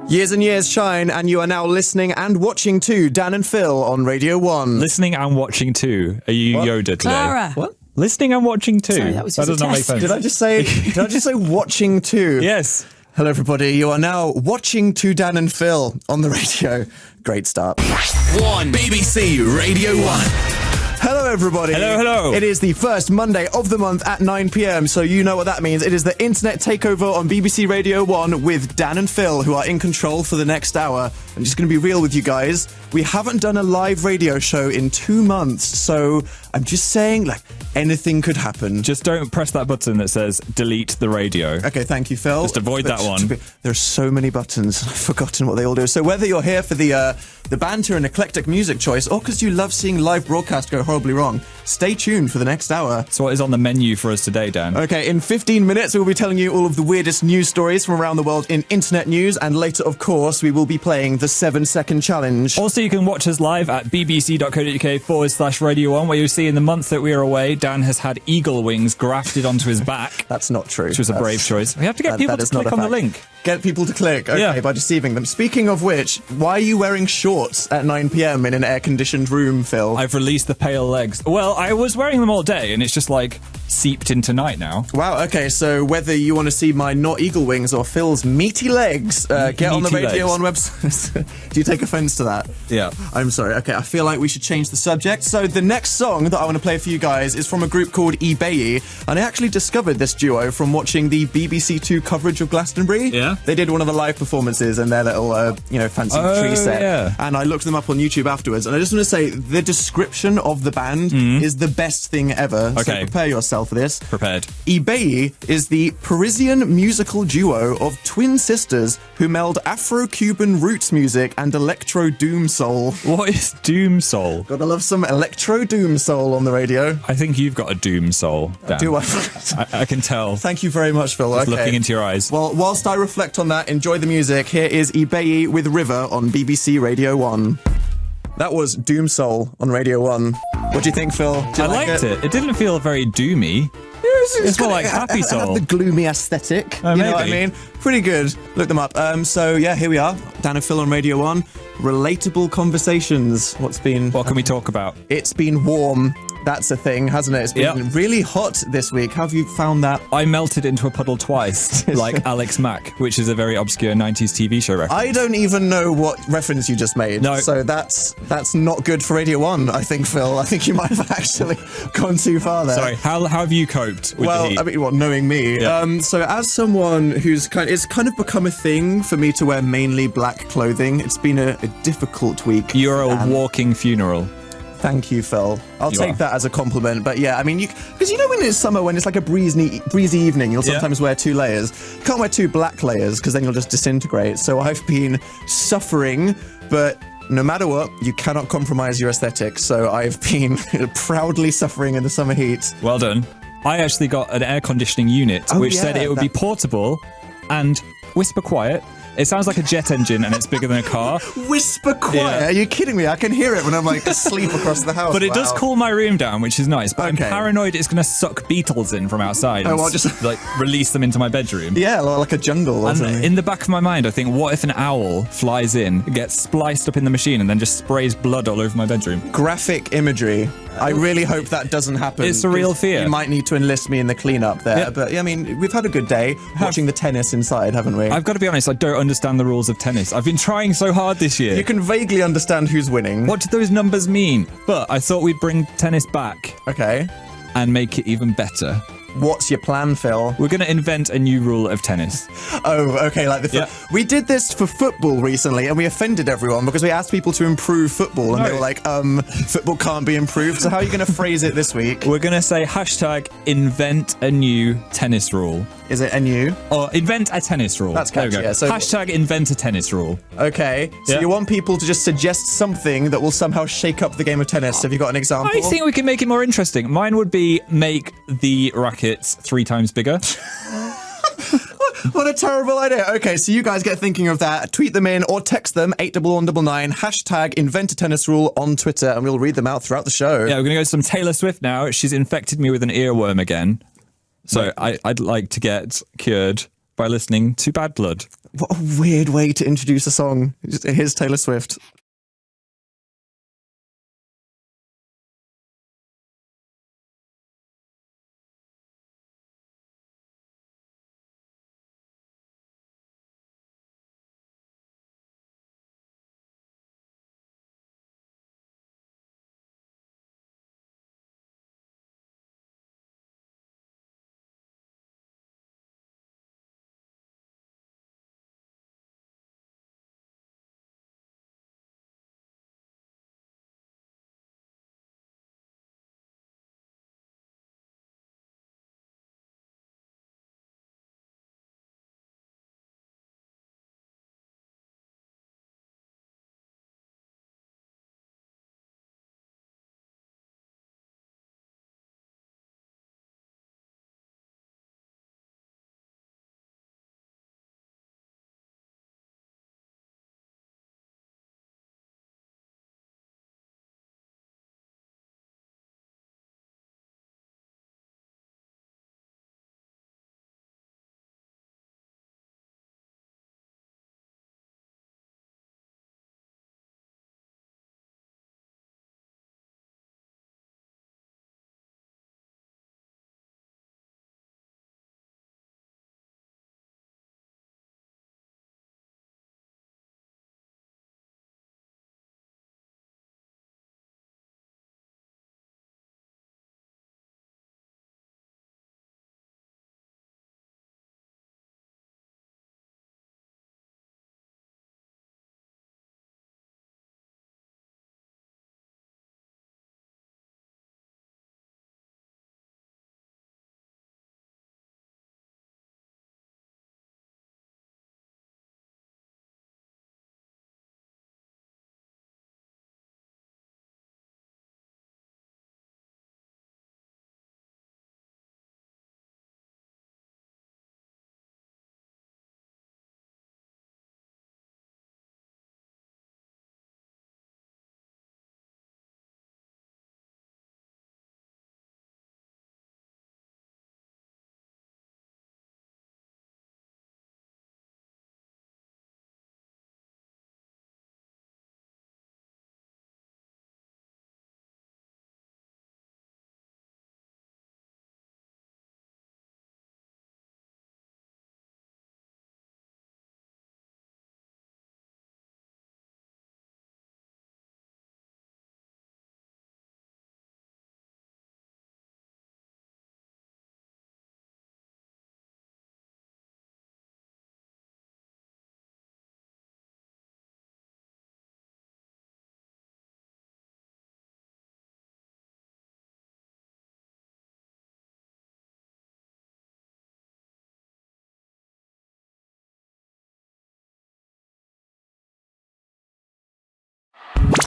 Years and years shine, and you are now listening and watching to Dan and Phil on Radio 1. Listening and watching too. Are you Yoda today? Clara. What? Listening and watching too. Sorry, that does not make sense. Did I just say watching to? Yes. Hello everybody, you are now watching to Dan and Phil on the radio. Great start. BBC Radio 1. Hello everybody. Hello. It is the first Monday of the month at 9 p.m, so you know what that means. It is the internet takeover on BBC Radio 1 with Dan and Phil, who are in control for the next hour. I'm just going to be real with you guys. We haven't done a live radio show in 2 months, so I'm just saying, anything could happen. Just don't press that button that says delete the radio. Okay, thank you, Phil. Just avoid that one. There's so many buttons. I've forgotten what they all do. So whether you're here for the banter and eclectic music choice, or because you love seeing live broadcast go horribly wrong, stay tuned for the next hour. So what is on the menu for us today, Dan? Okay, in 15 minutes, we'll be telling you all of the weirdest news stories from around the world in internet news, and later, of course, we will be playing the 7-second challenge. Also, you can watch us live at bbc.co.uk/Radio 1, where you'll see in the month that we are away, Dan has had eagle wings grafted onto his back. That's not true. Which was a brave choice. We have to get people to click on the link. Get people to click, okay, by deceiving them. Speaking of which, why are you wearing shorts at 9 p.m. in an air-conditioned room, Phil? I've released the pale legs. Well, I was wearing them all day, and it's just, seeped into night now. Wow, okay, so whether you want to see my not eagle wings or Phil's meaty legs, get on the Radio 1 website. Do you take offense to that? Yeah. I'm sorry. Okay, I feel like we should change the subject. So the next song that I want to play for you guys is from a group called eBay, and I actually discovered this duo from watching the BBC Two coverage of Glastonbury. Yeah. They did one of the live performances in their little, fancy tree set. Yeah. And I looked them up on YouTube afterwards, and I just want to say the description of the band is the best thing ever. Okay. So prepare yourself for this. Prepared. eBay is the Parisian musical duo of twin sisters who meld Afro-Cuban roots music and electro doom soul. What is doom soul? Gotta love some electro doom soul on the radio. I think you've got a doom soul, Dan. Do I? I can tell. Thank you very much, Phil. Just looking into your eyes. Well, whilst I reflect on that, enjoy the music. Here is eBay with River on BBC Radio 1. That was Doom Soul on Radio 1. What do you think, Phil? Do you liked it. It didn't feel very doomy. It's more like Happy Soul. The gloomy aesthetic. You know what I mean? Pretty good. Look them up. Here we are. Dan and Phil on Radio 1. Relatable conversations. What can we talk about? It's been warm. That's a thing, hasn't it? It's been really hot this week. How have you found that? I melted into a puddle twice, like Alex Mack, which is a very obscure 90s TV show reference. I don't even know what reference you just made. No. So that's not good for Radio 1, I think, Phil. I think you might have actually gone too far there. Sorry, how have you coped with the heat? I mean, knowing me. Yeah. So as someone who's it's kind of become a thing for me to wear mainly black clothing, it's been a difficult week. You're a walking funeral. Thank you, Phil. I'll take that as a compliment. But yeah, I mean, because when it's summer, when it's like a breezy evening, you'll sometimes wear 2 layers. You can't wear 2 black layers because then you'll just disintegrate. So I've been suffering, but no matter what, you cannot compromise your aesthetic. So I've been proudly suffering in the summer heat. Well done. I actually got an air conditioning unit, which said it would be portable and whisper quiet. It sounds like a jet engine and it's bigger than a car. Whisper quiet? Yeah. Are you kidding me? I can hear it when I'm asleep across the house. But it does cool my room down, which is nice. But I'm paranoid it's going to suck beetles in from outside and just release them into my bedroom. Yeah, like a jungle or something. In the back of my mind, I think, what if an owl flies in, gets spliced up in the machine and then just sprays blood all over my bedroom? Graphic imagery. I really hope that doesn't happen. It's a real fear. You might need to enlist me in the cleanup there. Yep. But, I mean, we've had a good day watching the tennis inside, haven't we? I've got to be honest, I don't understand the rules of tennis. I've been trying so hard this year. You can vaguely understand who's winning. What do those numbers mean? But I thought we'd bring tennis back. Okay. And make it even better. What's your plan, Phil? We're going to invent a new rule of tennis. Oh, okay, we did this for football recently, and we offended everyone because we asked people to improve football, and they were like, football can't be improved. So how are you going to phrase it this week? We're going to say #invent a new tennis rule. Is it a new? Or invent a tennis rule. That's catchy. Yeah, so #invent a tennis rule. Okay, so you want people to just suggest something that will somehow shake up the game of tennis. Have you got an example? I think we can make it more interesting. Mine would be make the racket 3 times bigger. What a terrible idea. Okay, so you guys get thinking of that. Tweet them in or text them 81199 #invent a tennis rule on Twitter, and we'll read them out throughout the show. Yeah, we're going to go to some Taylor Swift now. She's infected me with an earworm again. So I'd like to get cured by listening to Bad Blood. What a weird way to introduce a song. Here's Taylor Swift.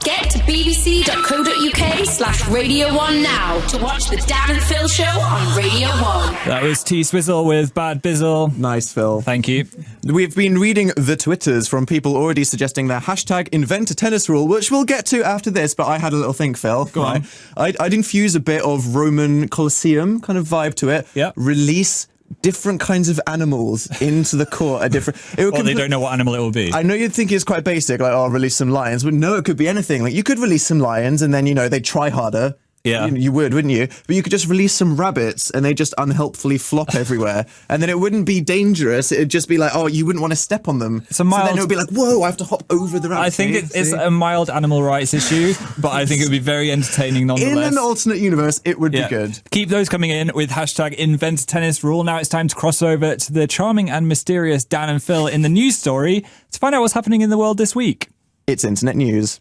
Get to bbc.co.uk/Radio 1 now to watch the Dan and Phil show on Radio 1. That was T-Swizzle with Bad Bizzle. Nice, Phil. Thank you. We've been reading the Twitters from people already suggesting their hashtag invent a tennis rule, which we'll get to after this, but I had a little think, Phil. Go on. I'd infuse a bit of Roman Colosseum kind of vibe to it. Yep. Release different kinds of animals into the court at different... Well, they don't know what animal it will be. I know you'd think it's quite basic, like, oh, release some lions, but no, it could be anything. Like, you could release some lions and then, you know, they'd try harder. Yeah. You would, wouldn't you? But you could just release some rabbits and they just unhelpfully flop everywhere. And then it wouldn't be dangerous. It'd just be like, oh, you wouldn't want to step on them. It's a mild... So then it would be like, whoa, I have to hop over the rabbit. I think it's a mild animal rights issue, but I think it would be very entertaining nonetheless. In an alternate universe, it would be good. Keep those coming in with hashtag invent a tennis rule. Now it's time to cross over to the charming and mysterious Dan and Phil in the news story to find out what's happening in the world this week. It's internet news.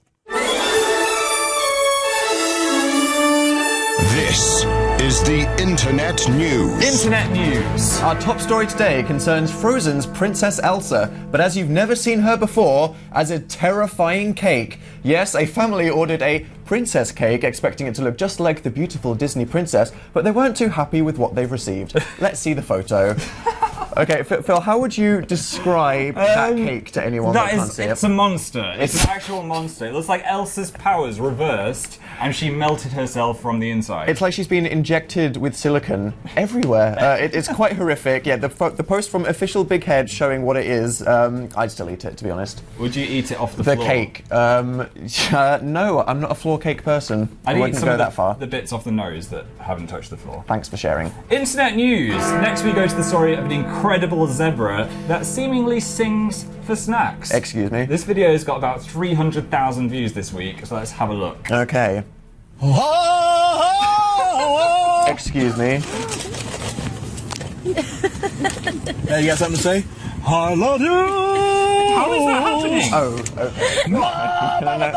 This is the Internet News. Internet news. Our top story today concerns Frozen's Princess Elsa, but as you've never seen her before, as a terrifying cake. Yes, a family ordered a princess cake, expecting it to look just like the beautiful Disney princess, but they weren't too happy with what they've received. Let's see the photo. Okay, Phil, how would you describe that cake to anyone that can't see it? It's a monster. It's an actual monster. It looks like Elsa's powers reversed, and she melted herself from the inside. It's like she's been injected with silicone everywhere. It's quite horrific. Yeah, the post from Official Big Head showing what it is, I'd still eat it, to be honest. Would you eat it off the floor? The cake. No, I'm not a floor cake person. I'd I wouldn't eat some go of that far. the bits off the nose that haven't touched the floor. Thanks for sharing. Internet news. Next we go to the story of an incredible zebra that seemingly sings for snacks. Excuse me? This video has got about 300,000 views this week, so let's have a look. Okay. Excuse me. You got something to say? I love you! How is that happening? Oh, okay.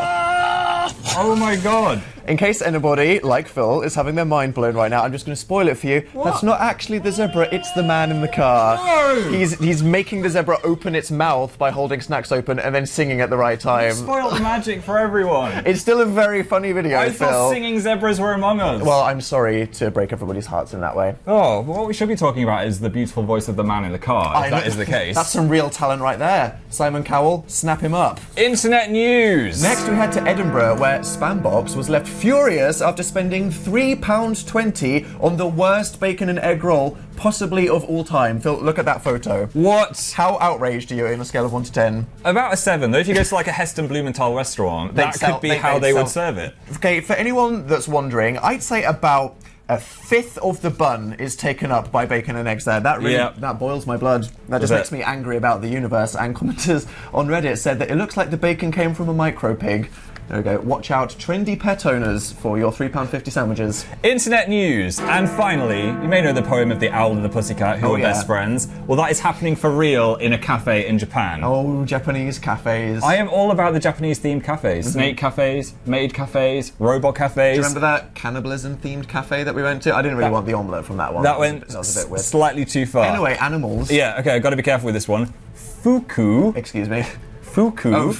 Oh my god. In case anybody, like Phil, is having their mind blown right now, I'm just going to spoil it for you. What? That's not actually the zebra, it's the man in the car. No! He's making the zebra open its mouth by holding snacks open and then singing at the right time. Spoiled the magic for everyone. It's still a very funny video, I Phil. thought singing zebras were among us. Well, I'm sorry to break everybody's hearts in that way. Oh, what we should be talking about is the beautiful voice of the man in the car, if that is the case. That's some real talent right there. Simon Cowell, snap him up. Internet news. Next we head to Edinburgh, where Spambox was left furious after spending £3.20 on the worst bacon and egg roll possibly of all time. Phil, look at that photo. What? How outraged are you on a scale of 1 to 10? About a 7, though. If you go to like a Heston Blumenthal restaurant, that could be how they would serve it. Okay, for anyone that's wondering, I'd say about a fifth of the bun is taken up by bacon and eggs there. That really, that boils my blood. That just makes me angry about the universe. And commenters on Reddit said that it looks like the bacon came from a micro pig. There we go. Watch out, trendy pet owners, for your £3.50 sandwiches. Internet news. And finally, you may know the poem of the owl and the pussycat who are best friends. Well, that is happening for real in a cafe in Japan. Oh, Japanese cafes. I am all about the Japanese-themed cafes. Snake cafes, maid cafes, robot cafes. Do you remember that cannibalism-themed cafe that we went to? I didn't really want the omelette from that one. That went that was a bit weird. Slightly too far. Anyway, animals. Yeah, okay, I've got to be careful with this one. Fuku. Excuse me. Fuku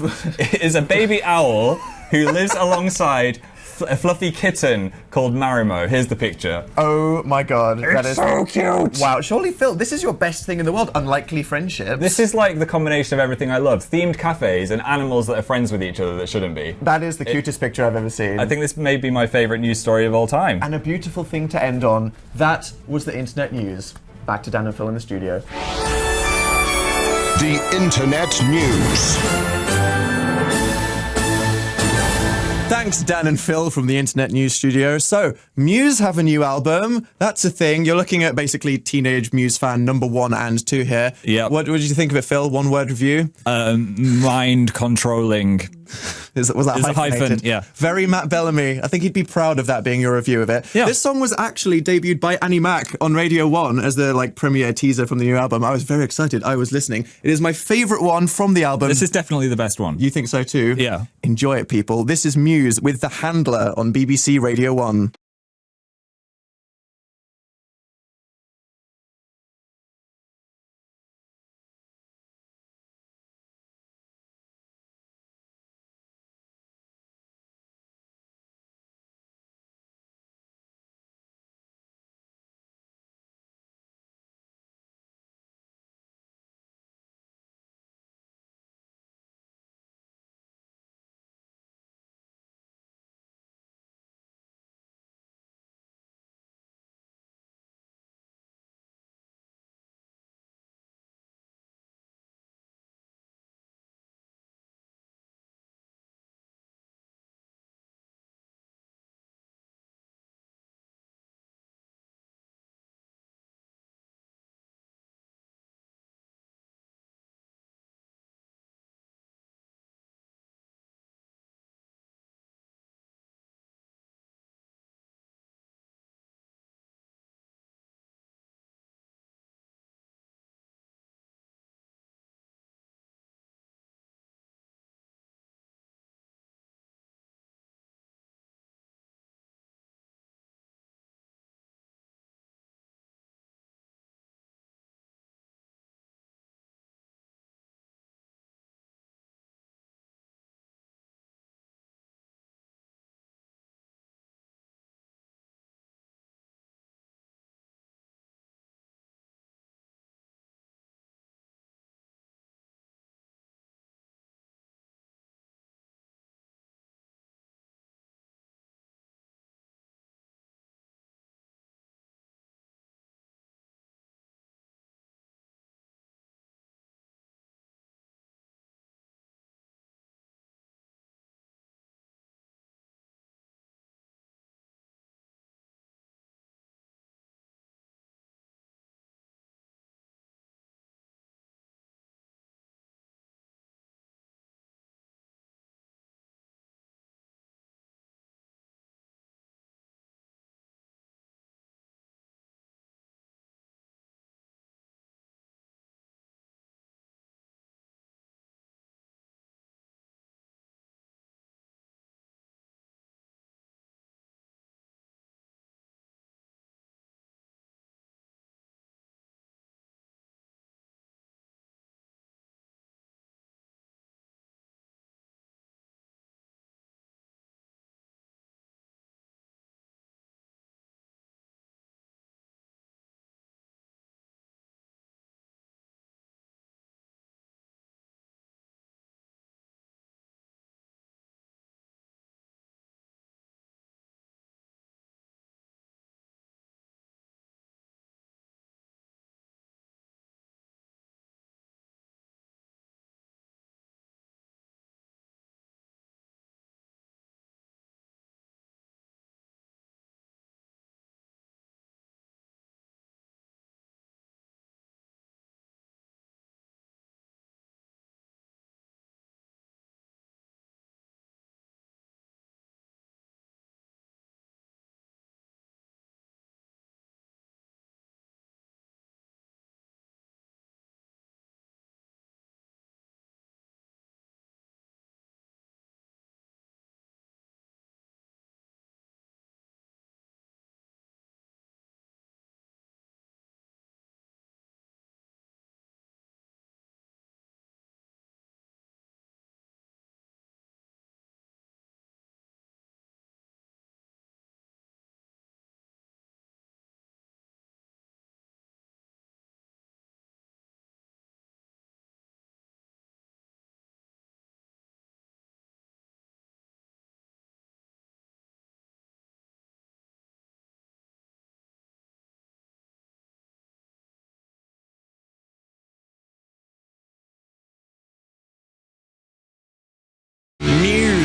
is a baby owl who lives alongside a fluffy kitten called Marimo. Here's the picture. Oh my god. That is so cute. Wow, surely Phil, this is your best thing in the world. Unlikely friendships. This is like the combination of everything I love. Themed cafes and animals that are friends with each other that shouldn't be. That is the cutest picture I've ever seen. I think this may be my favourite news story of all time. And a beautiful thing to end on. That was the internet news. Back to Dan and Phil in the studio. The Internet News. Thanks, Dan and Phil from the Internet News Studio. So, Muse have a new album. That's a thing. You're looking at basically teenage Muse fan number 1 and 2 here. Yeah. What did you think of it, Phil? One word review? Mind controlling. Was that It's a hyphen, yeah. Very Matt Bellamy. I think he'd be proud of that being your review of it. Yeah. This song was actually debuted by Annie Mac on Radio 1 as the premiere teaser from the new album. I was very excited. I was listening. It is my favourite one from the album. This is definitely the best one. You think so too? Yeah. Enjoy it, people. This is Muse with The Handler on BBC Radio 1.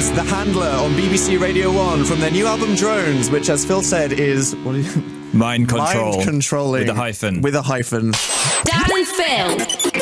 is The Handler on BBC Radio 1 from their new album Drones, which, as Phil said, is... What is Mind control. Mind controlling. With a hyphen. With a hyphen. Dan and Phil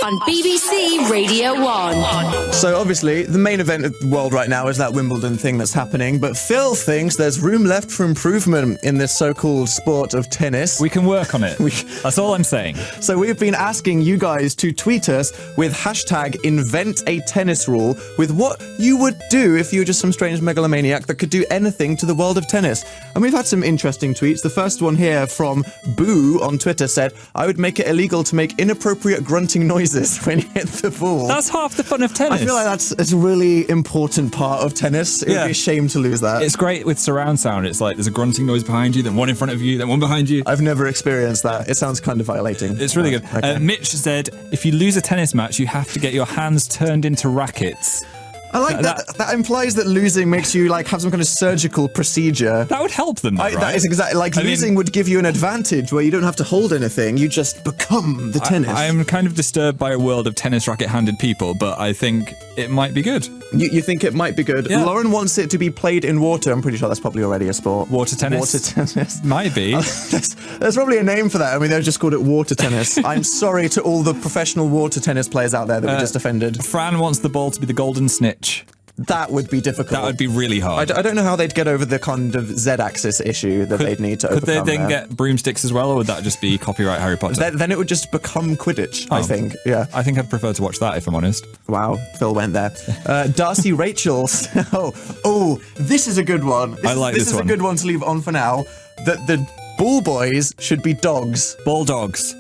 on BBC Radio 1. So obviously, the main event of the world right now is that Wimbledon thing that's happening, but Phil thinks there's room left for improvement in this so-called sport of tennis. We can work on it. That's all I'm saying. So we've been asking you guys to tweet us with hashtag invent a tennis rule with what you would do if you were just some strange megalomaniac that could do anything to the world of tennis. And we've had some interesting tweets. The first one here from Boo on Twitter said, I would make it illegal to make inappropriate grunting noises when you hit the ball. That's half the fun of tennis. I feel like it's a really important part of tennis. It would be a shame to lose that. It's great with surround sound. It's like there's a grunting noise behind you, then one in front of you, then one behind you. I've never experienced that. It sounds kind of violating. It's really good. Okay. Mitch said, if you lose a tennis match, you have to get your hands turned into rackets. I like that. That implies that losing makes you like have some kind of surgical procedure. That would help them, right? That is exactly like losing would give you an advantage where you don't have to hold anything. You just become the tennis. I am kind of disturbed by a world of tennis racket-handed people, but I think it might be good. You think it might be good? Yeah. Lauren wants it to be played in water. I'm pretty sure that's probably already a sport. Water tennis? Water tennis. Might be. There's probably a name for that. I mean, they've just called it water tennis. I'm sorry to all the professional water tennis players out there that we just offended. Fran wants the ball to be the golden snitch. That would be difficult. That would be really hard. I don't know how they'd get over the kind of Z-axis issue that they'd need to overcome. Could they then get broomsticks as well, or would that just be copyright Harry Potter? Then it would just become Quidditch, I think. Yeah. I think I'd prefer to watch that, if I'm honest. Wow, Phil went there. Darcy Rachel. Oh, this is a good one. I like this one. This is a good one to leave on for now. That the ball boys should be dogs. Bulldogs.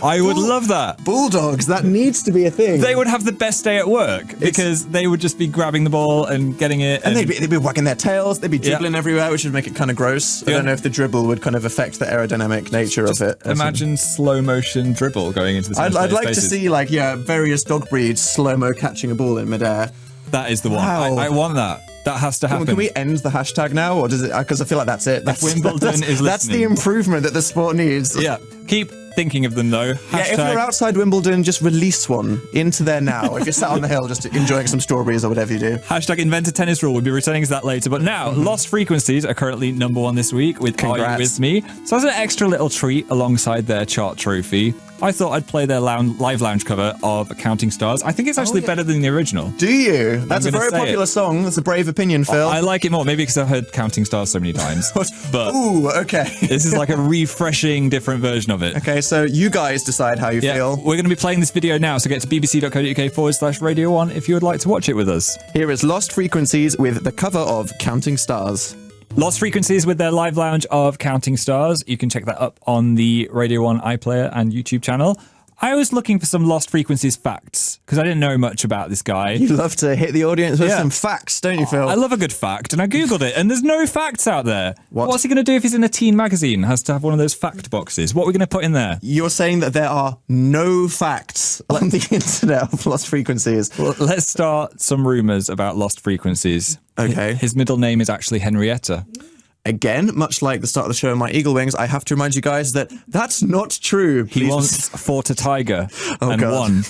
I would love that. Bulldogs, that needs to be a thing. They would have the best day at work because they would just be grabbing the ball and getting it. And they'd be wagging their tails, they'd be dribbling everywhere, which would make it kind of gross. I don't know if the dribble would kind of affect the aerodynamic nature of it. Imagine slow motion dribble going into the I'd like to see various dog breeds slow-mo catching a ball in midair. That is the one. Wow. I want that. That has to happen. Can we end the hashtag now, or does it? Because I feel like that's it. Wimbledon is listening. That's the improvement that the sport needs. Yeah. Keep thinking of them though. Yeah, if you're outside Wimbledon, just release one into there now. If you're sat on the hill just enjoying some strawberries or whatever you do. Hashtag invent a tennis rule. We'll be returning to that later. But now, Lost Frequencies are currently #1 this week with Are You With Me? So as an extra little treat alongside their chart trophy, I thought I'd play their live lounge cover of Counting Stars. I think it's actually better than the original. Do you? That's a very popular song. That's a brave opinion, Phil. I like it more, maybe because I've heard Counting Stars so many times. But ooh, okay. This is like a refreshing, different version of it. Okay, so you guys decide how you feel. We're going to be playing this video now, so get to bbc.co.uk/Radio 1 if you would like to watch it with us. Here is Lost Frequencies with the cover of Counting Stars. Lost Frequencies with their live lounge of Counting Stars. You can check that up on the Radio 1 iPlayer and YouTube channel. I was looking for some Lost Frequencies facts, because I didn't know much about this guy. You love to hit the audience with some facts, don't you, Phil? I love a good fact, and I Googled it, and there's no facts out there. What's he going to do if he's in a teen magazine? Has to have one of those fact boxes. What are we going to put in there? You're saying that there are no facts on the internet of Lost Frequencies. Well, let's start some rumours about Lost Frequencies. Okay. His middle name is actually Henrietta. Again, much like the start of the show in My Eagle Wings, I have to remind you guys that that's not true. He once fought a tiger and won.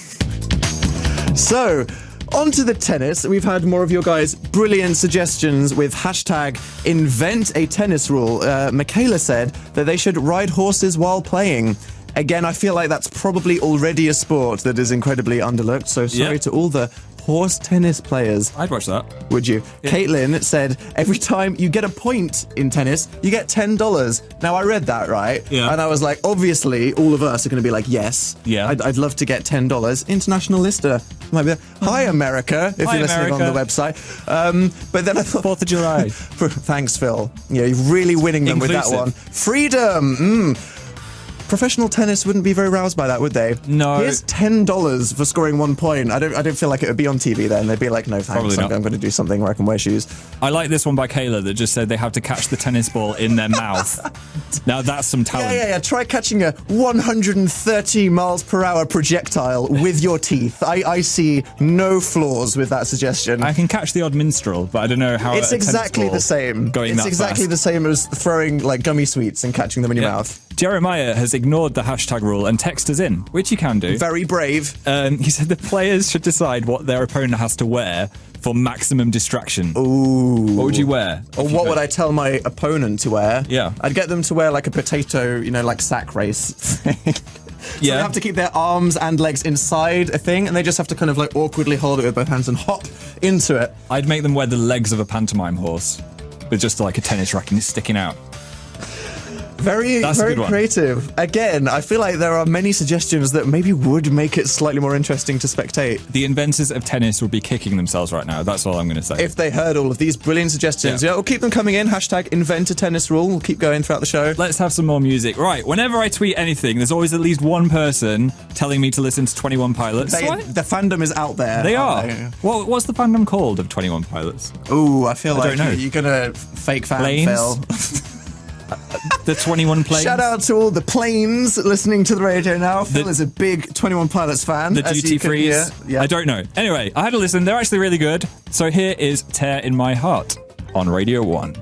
So, on to the tennis. We've had more of your guys' brilliant suggestions with hashtag invent a tennis rule. Michaela said that they should ride horses while playing. Again, I feel like that's probably already a sport that is incredibly underlooked, so sorry to all the horse tennis players. I'd watch that. Would you? Yeah. Caitlin said, every time you get a point in tennis, you get $10. Now, I read that, right? Yeah. And I was like, obviously, all of us are going to be like, yes. Yeah. I'd love to get $10. International lister. Might be there. Hi, America, if you're listening on the website. But then I thought... 4th of July. Thanks, Phil. Yeah, you're really winning them with that one. Freedom! Professional tennis wouldn't be very roused by that, would they? No. Here's $10 for scoring 1 point. I don't feel like it would be on TV then. They'd be like, no thanks, I'm going to do something where I can wear shoes. I like this one by Kayla that just said they have to catch the tennis ball in their mouth. Now that's some talent. Yeah. Try catching a 130 miles per hour projectile with your teeth. I see no flaws with that suggestion. I can catch the odd minstrel, but I don't know how it's exactly the same. It's exactly the same as throwing like gummy sweets and catching them in your mouth. Jeremiah has ignored the hashtag rule and texted us in, which you can do. Very brave. He said the players should decide what their opponent has to wear for maximum distraction. Ooh. What would you wear? Or what would I tell my opponent to wear? Yeah. I'd get them to wear like a potato, like sack race thing. So they have to keep their arms and legs inside a thing, and they just have to kind of like awkwardly hold it with both hands and hop into it. I'd make them wear the legs of a pantomime horse with just like a tennis racket sticking out. Very creative. Again, I feel like there are many suggestions that maybe would make it slightly more interesting to spectate. The inventors of tennis would be kicking themselves right now. That's all I'm going to say. If they heard all of these brilliant suggestions, we'll keep them coming in. Hashtag invent a tennis rule. We'll keep going throughout the show. Let's have some more music. Right, whenever I tweet anything, there's always at least one person telling me to listen to 21 Pilots. The fandom is out there. They are. What's the fandom called of 21 Pilots? Ooh, I feel like you're going to fake fan Phil. The 21 planes. Shout out to all the planes listening to the radio now. Phil is a big 21 Pilots fan. The duty frees. Yeah. I don't know. Anyway, I had a listen. They're actually really good. So here is Tear in My Heart on Radio 1.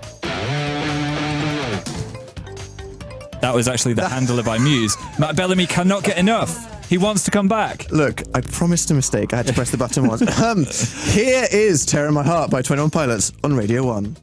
That was actually the Handler by Muse. Matt Bellamy cannot get enough. He wants to come back. Look, I promised a mistake. I had to press the button once. Here is Tear in My Heart by 21 Pilots on Radio 1.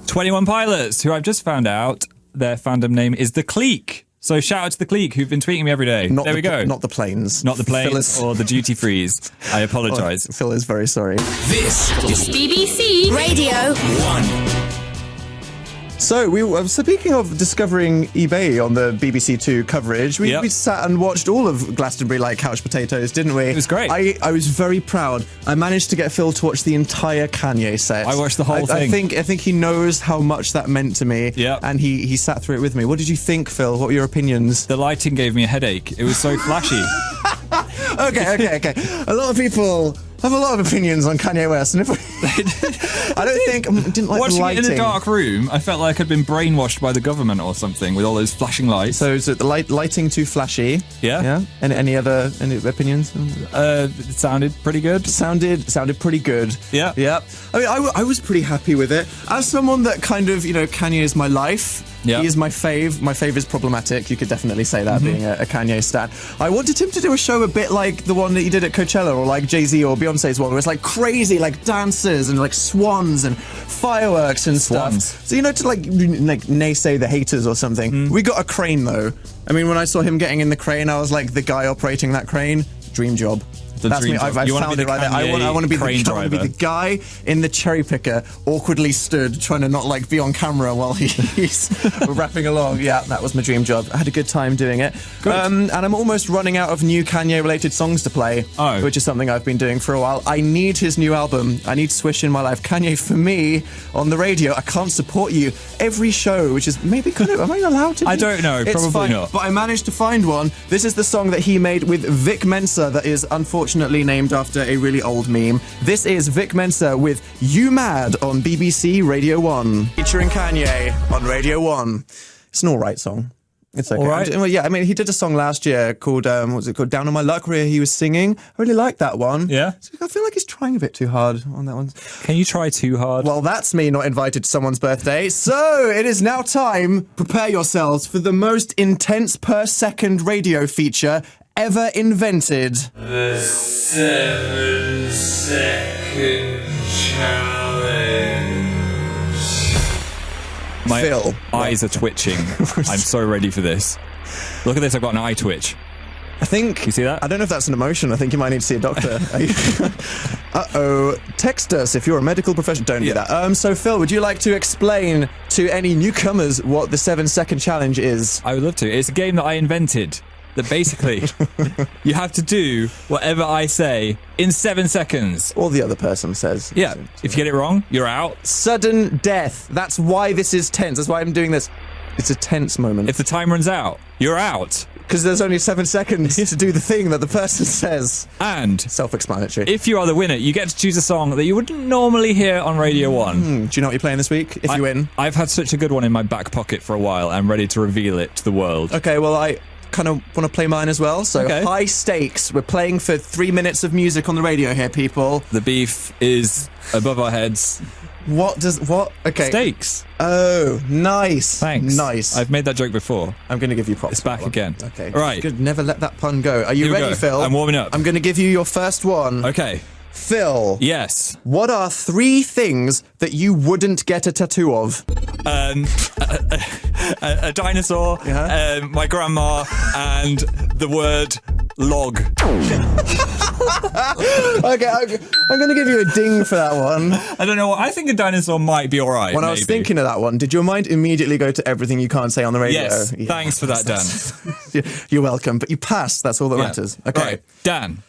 .21 Pilots, who I've just found out their fandom name is The Clique. So shout out to The Clique, who've been tweeting me every day. There we go. Not the planes. Not the planes or the duty frees. I apologise. Phil is very sorry. This is BBC Radio 1. So, speaking of discovering eBay on the BBC Two coverage, we sat and watched all of Glastonbury like couch potatoes, didn't we? It was great. I was very proud. I managed to get Phil to watch the entire Kanye set. I watched the whole thing. I think he knows how much that meant to me. Yeah. And he sat through it with me. What did you think, Phil? What were your opinions? The lighting gave me a headache. It was so flashy. Okay. A lot of people have a lot of opinions on Kanye West, and I didn't like watching the lighting. it in a dark room, I felt like I'd been brainwashed by the government or something with all those flashing lights. So is it the lighting too flashy? Yeah. Any opinions? It sounded pretty good. Sounded pretty good. Yeah. I mean, I was pretty happy with it. As someone that kind of, Kanye is my life. Yeah. He is my fave. My fave is problematic. You could definitely say that, being a Kanye stan. I wanted him to do a show a bit like the one that he did at Coachella, or like Jay-Z or Beyonce's one, where it's like crazy, like dancers and like swans and fireworks and stuff. So, to like naysay the haters or something. We got a crane, though. I mean, when I saw him getting in the crane, I was like, the guy operating that crane, dream job. That's me. I've found it right there. I want to be the guy in the cherry picker, awkwardly stood, trying to not like be on camera while he's rapping along. Yeah, that was my dream job. I had a good time doing it. And I'm almost running out of new Kanye-related songs to play, which is something I've been doing for a while. I need his new album. I need Swish in my life. Kanye, for me, on the radio, I can't support you every show, which is maybe kind of. Am I allowed to? I don't know. It's probably fine, not. But I managed to find one. This is the song that he made with Vic Mensa that is unfortunately named after a really old meme. This is Vic Mensa with You Mad on BBC Radio 1. Featuring Kanye on Radio 1. It's an alright song. It's okay. All right. Well, yeah, I mean, he did a song last year called, what was it called? Down on My Luck, where he was singing. I really liked that one. Yeah. So I feel like he's trying a bit too hard on that one. Can you try too hard? Well, that's me not invited to someone's birthday. So it is now time, prepare yourselves for the most intense per second radio feature ever invented. The 7-second challenge. My Phil. eyes are twitching. I'm so ready for this. Look at this, I've got an eye twitch. I think... You see that? I don't know if that's an emotion. I think you might need to see a doctor. Uh-oh. Text us if you're a medical professional. Don't do that. So, Phil, would you like to explain to any newcomers what the 7-second challenge is? I would love to. It's a game that I invented. That basically, you have to do whatever I say in 7 seconds. Or the other person says. Yeah. If you get it wrong, you're out. Sudden death. That's why this is tense. That's why I'm doing this. It's a tense moment. If the time runs out, you're out. Because there's only 7 seconds to do the thing that the person says. And self-explanatory. If you are the winner, you get to choose a song that you wouldn't normally hear on Radio 1. Do you know what you're playing this week, if you win? I've had such a good one in my back pocket for a while. I'm ready to reveal it to the world. Okay, well, I kind of want to play mine as well. So high stakes. We're playing for 3 minutes of music on the radio here, people. The beef is above our heads. What? Okay. Stakes. Oh, nice. Thanks. Nice. I've made that joke before. I'm going to give you props. It's back again. Okay. Right. Good. Never let that pun go. Are you Here we ready, go. Phil? I'm warming up. I'm going to give you your first one. Okay. Phil. Yes. What are 3 things that you wouldn't get a tattoo of? A dinosaur, my grandma, and the word log. Okay, I'm going to give you a ding for that one. I don't know. I think a dinosaur might be all right. When I was thinking of that one, did your mind immediately go to everything you can't say on the radio? Yes. Yeah. Thanks for that, Dan. You're welcome. But you passed. That's all that matters. Okay. Right. Dan,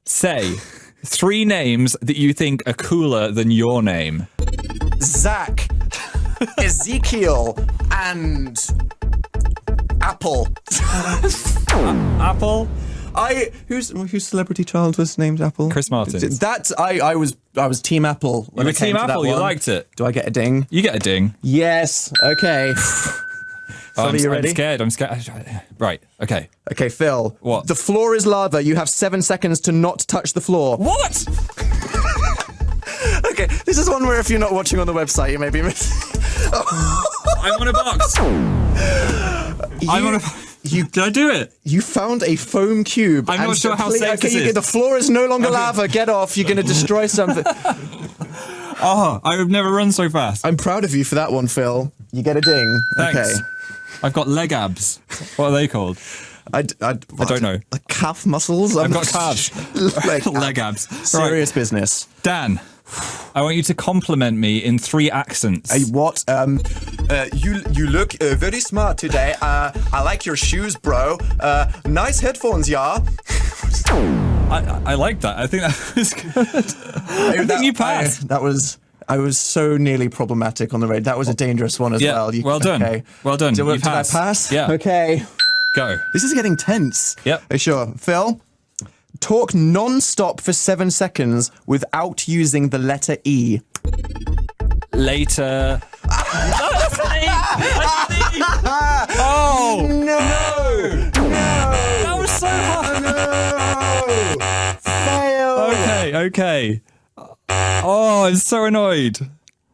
say 3 names that you think are cooler than your name. Zach, Ezekiel, and Apple. Apple? Whose celebrity child was named Apple? Chris Martin. I was Team Apple. You were Team Apple. You liked it. Do I get a ding? You get a ding. Yes. Okay. I'm you ready? I'm scared. Right. Okay. Okay, Phil. What? The floor is lava. You have 7 seconds to not touch the floor. What? Okay, this is one where if you're not watching on the website, you may be missing. I'm on a box. Did I do it? You found a foam cube. I'm not sure how safe this is. The floor is no longer lava. Get off. You're going to destroy something. Oh, I have never run so fast. I'm proud of you for that one, Phil. You get a ding. Thanks. Okay. I've got leg abs. What are they called? I don't know. Like calf muscles? I've got calves. Leg abs. Serious business. Dan, I want you to compliment me in 3 accents. What? You look very smart today. I like your shoes, bro. Nice headphones, yeah. I like that. I think that was good. I think you passed. I was so nearly problematic on the radio. That was a dangerous one as well. Well done. Okay. Well done. Did I pass? Yeah. Okay. Go. This is getting tense. Yep. Are you sure? Phil, talk non-stop for 7 seconds without using the letter E. Later. That's an E. Oh No! that was so hard. Fail! Okay. Oh, I'm so annoyed.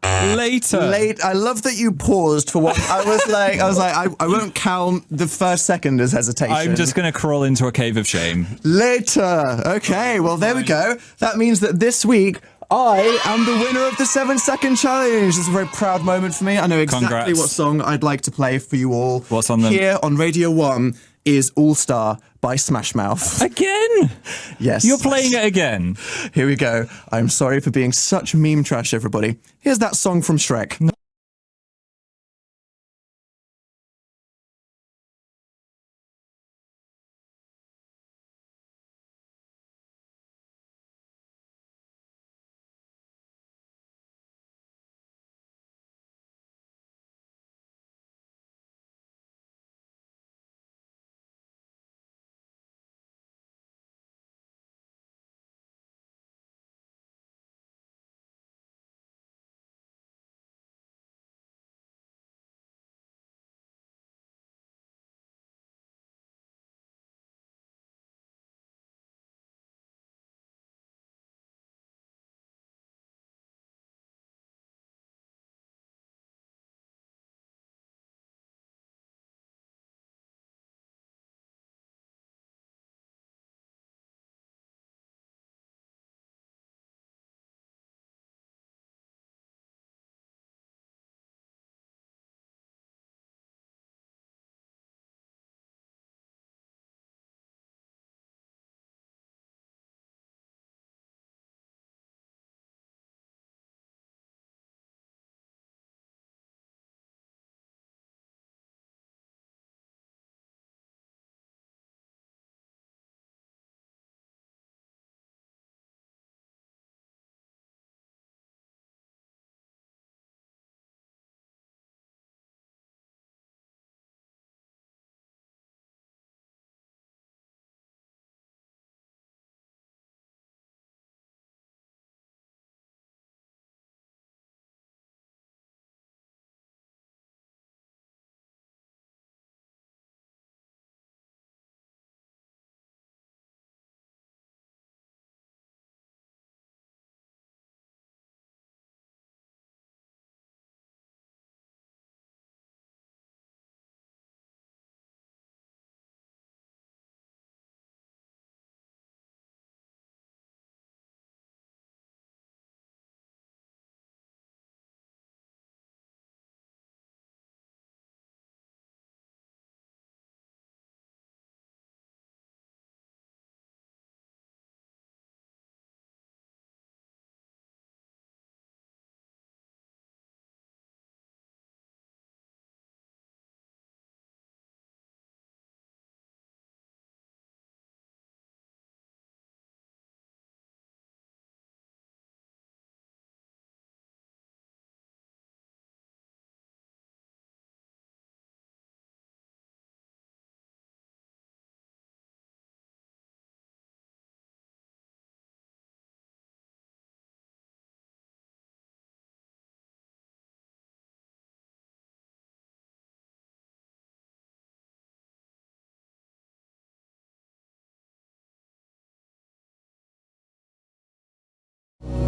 Later. I love that you paused for what I was like. I won't count the first second as hesitation. I'm just going to crawl into a cave of shame. Later. Okay, well, there we go. That means that this week, I am the winner of the 7-second challenge. It's a very proud moment for me. I know exactly Congrats. what song I'd like to play for you all. What's on them? Here on Radio 1 is All Star by Smash Mouth. Again? Yes. You're playing it again. Here we go. I'm sorry for being such meme trash, everybody. Here's that song from Shrek.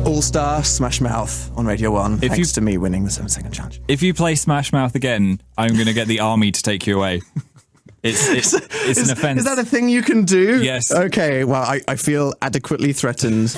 All Star Smash Mouth on Radio 1. Thanks to me winning the 7-second challenge. If you play Smash Mouth again, I'm going to get the army to take you away. It's an offence. Is that a thing you can do? Yes. Okay, well, I feel adequately threatened.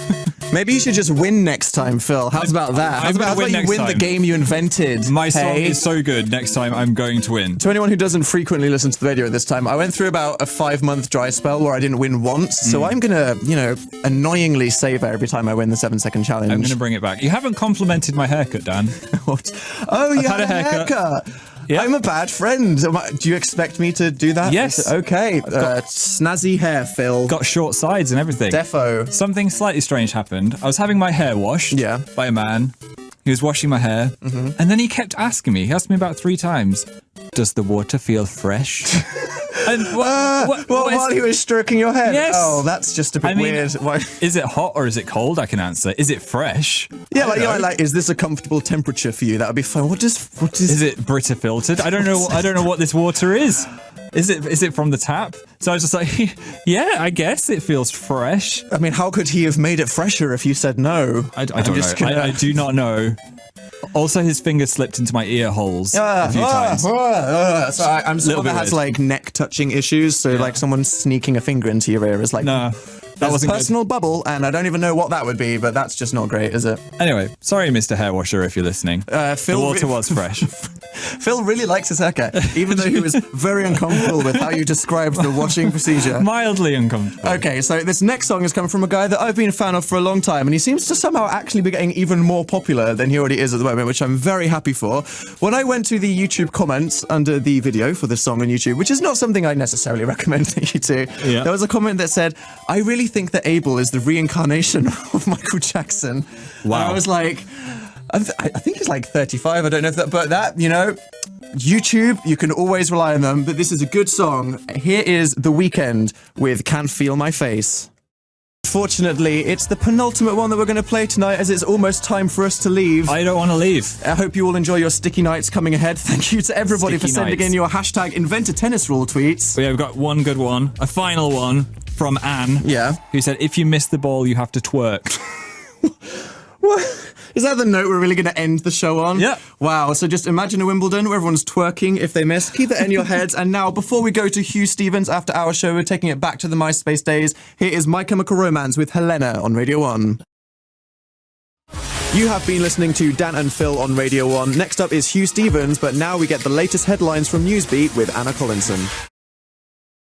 Maybe you should just win next time, Phil. How's about that? How's about you win the game you invented? My song is so good, next time I'm going to win. To anyone who doesn't frequently listen to the radio at this time, I went through about a 5-month dry spell where I didn't win once, so I'm going to, annoyingly savour every time I win the 7-second challenge. I'm going to bring it back. You haven't complimented my haircut, Dan. What? Oh, you had a haircut. Yeah. I'm a bad friend. Do you expect me to do that? Yes. Okay. Snazzy hair, Phil. Got short sides and everything. Defo. Something slightly strange happened. I was having my hair washed by a man. He was washing my hair. And then he kept asking me. He asked me about 3 times, does the water feel fresh? And while he was stroking your head? Yes. Oh, that's just a bit weird. Why? Is it hot or is it cold? I can answer. Is it fresh? Yeah, like, is this a comfortable temperature for you? That would be fun. What is? Is it Brita filtered? I don't know what this water is. Is it from the tap? So I was just like, yeah, I guess it feels fresh. I mean, how could he have made it fresher if you said no? I don't know. I do not know. Also, his finger slipped into my ear holes a few times. So I'm someone that has like neck touching issues. So like someone sneaking a finger into your ear is like, no, that was a personal bubble, and I don't even know what that would be. But that's just not great, is it? Anyway, sorry, Mr. Hairwasher, if you're listening. Phil, the water was fresh. Phil really likes his haircut, even though he was very uncomfortable with how you described the washing procedure. Mildly uncomfortable. Okay, so this next song is coming from a guy that I've been a fan of for a long time, and he seems to somehow actually be getting even more popular than he already is at the moment, which I'm very happy for. When I went to the YouTube comments under the video for this song on YouTube, which is not something I necessarily recommend you to, there was a comment that said, I really think that Abel is the reincarnation of Michael Jackson. Wow. And I was like, I think he's like 35, I don't know if that, but that, YouTube, you can always rely on them, but this is a good song. Here is The Weeknd with Can't Feel My Face. Fortunately, it's the penultimate one that we're going to play tonight, as it's almost time for us to leave. I don't want to leave. I hope you all enjoy your sticky nights coming ahead. Thank you to everybody for sending in your hashtag Invent a Tennis Rule tweets. Yeah, we've got one good one, a final one from Anne. Yeah. Who said, if you miss the ball, you have to twerk. What? Is that the note we're really going to end the show on? Yeah. Wow, so just imagine a Wimbledon where everyone's twerking if they miss. Keep that in your heads. And now, before we go to Hugh Stevens after our show, we're taking it back to the MySpace days. Here is My Chemical Romance with Helena on Radio 1. You have been listening to Dan and Phil on Radio 1. Next up is Hugh Stevens, but now we get the latest headlines from Newsbeat with Anna Collinson.